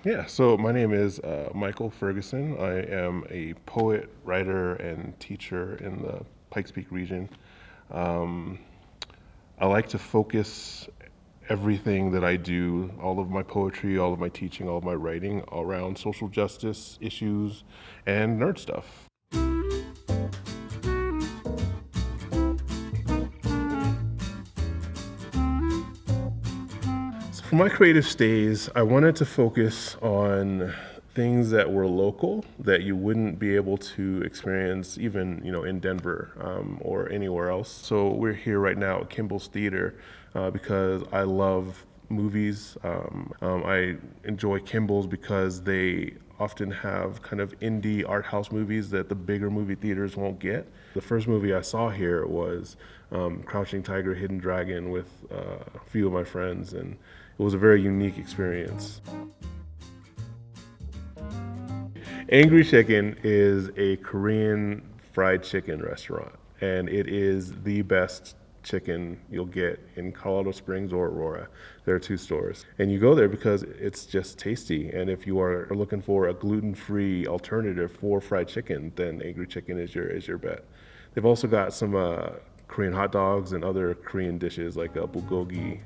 Yeah, so my name is Michael Ferguson. I am a poet, writer, and teacher in the Pikes Peak region. Um, I like to focus everything that I do, all of my poetry, all of my teaching, all of my writing, around social justice issues and nerd stuff. So for my creative stays, I wanted to focus on things that were local that you wouldn't be able to experience even in Denver or anywhere else. So we're here right now at Kimball's Theater because I love movies. I enjoy Kimball's because they often have kind of indie art house movies that the bigger movie theaters won't get. The first movie I saw here was Crouching Tiger, Hidden Dragon with a few of my friends, and it was a very unique experience. Angry Chicken is a Korean fried chicken restaurant, and it is the best chicken you'll get in Colorado Springs or Aurora. There are two stores, and you go there because it's just tasty. And if you are looking for a gluten-free alternative for fried chicken, then Angry Chicken is your bet. They've also got some Korean hot dogs and other Korean dishes like bulgogi.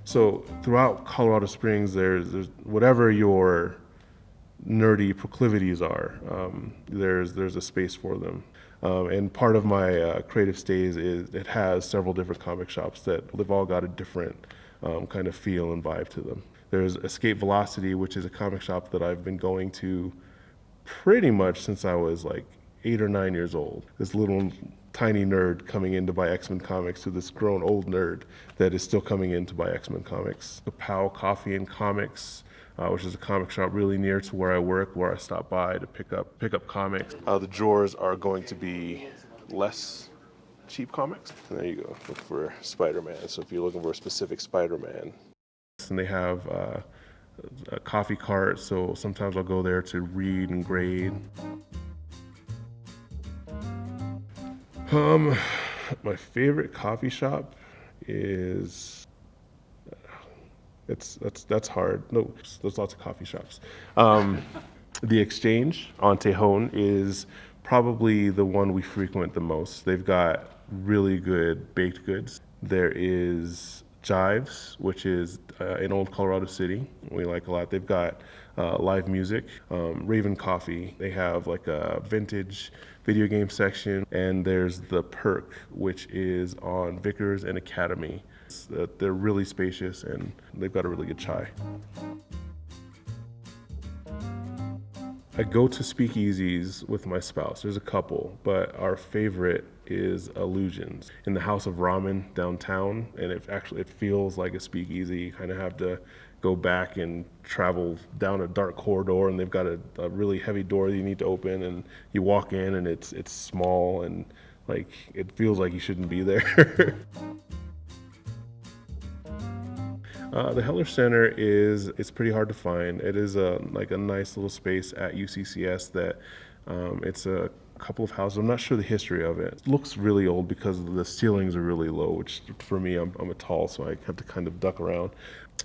So throughout Colorado Springs, there's whatever your nerdy proclivities are. There's a space for them. And part of my creative stays is it has several different comic shops that they've all got a different kind of feel and vibe to them. There's Escape Velocity, which is a comic shop that I've been going to pretty much since I was like 8 or 9 years old. This little tiny nerd coming in to buy X-Men comics to this grown old nerd that is still coming in to buy X-Men comics. The Pow Coffee and Comics, which is a comic shop really near to where I work, where I stop by to pick up comics. The drawers are going to be less cheap comics. And there you go, look for Spider-Man. So if you're looking for a specific Spider-Man, and they have a coffee cart, so sometimes I'll go there to read and grade. Um, my favorite coffee shop is that's hard. No, there's lots of coffee shops. The Exchange on Tejon is probably the one we frequent the most. They've got really good baked goods. There is Jives, which is in Old Colorado City. We like a lot. They've got live music. Raven Coffee. They have like a vintage video game section, and there's the Perk, which is on Vickers and Academy. They're really spacious, and they've got a really good chai. I go to speakeasies with my spouse. There's a couple, but our favorite is Illusions in the House of Ramen downtown, and it feels like a speakeasy. You kind of have to go back and travel down a dark corridor, and they've got a really heavy door that you need to open, and you walk in, and it's small, and like it feels like you shouldn't be there. The Heller Center is it's pretty hard to find. It is a nice little space at UCCS that it's a couple of houses. I'm not sure the history of it. It looks really old because the ceilings are really low, which for me, I'm a tall, so I have to kind of duck around.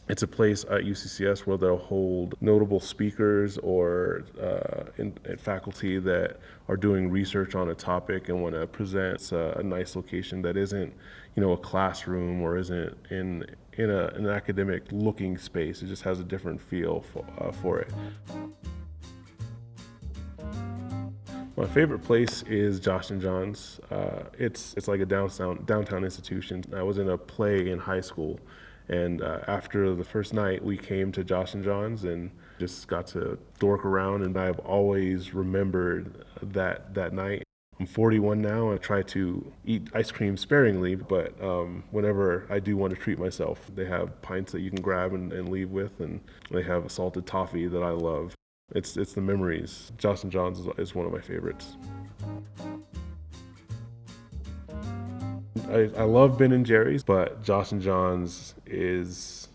It's a place at UCCS where they'll hold notable speakers or faculty that are doing research on a topic and want to present. It's a nice location that isn't, a classroom or isn't in an academic looking space. It just has a different feel for it. My favorite place is Josh and John's. It's like a downtown institution. I was in a play in high school, and after the first night, we came to Josh and John's and just got to dork around. And I've always remembered that night. I'm 41 now. I try to eat ice cream sparingly, but whenever I do want to treat myself, they have pints that you can grab and leave with, and they have a salted toffee that I love. It's the memories. Josh and John's is one of my favorites. I love Ben and Jerry's, but Josh and John's is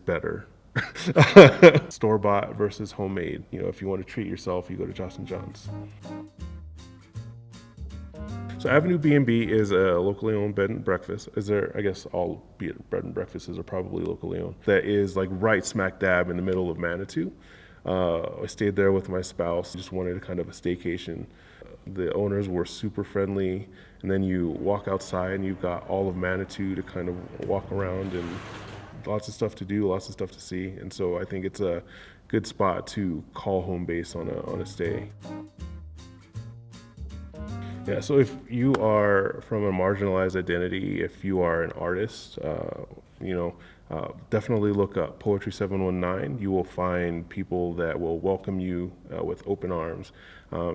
better. Store bought versus homemade. If you want to treat yourself, you go to Josh and John's. So Avenue B&B is a locally owned bed and breakfast. Is there? I guess all bed and breakfasts are probably locally owned. That is like right smack dab in the middle of Manitou. I stayed there with my spouse. Just wanted a kind of a staycation. The owners were super friendly, and then you walk outside and you've got all of Manitou to kind of walk around and lots of stuff to do, lots of stuff to see. And so I think it's a good spot to call home base on a stay. Yeah, so if you are from a marginalized identity, if you are an artist, definitely look up Poetry 719. You will find people that will welcome you with open arms.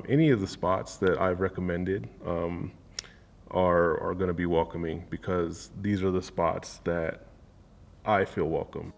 Any of the spots that I've recommended are going to be welcoming because these are the spots that I feel welcome.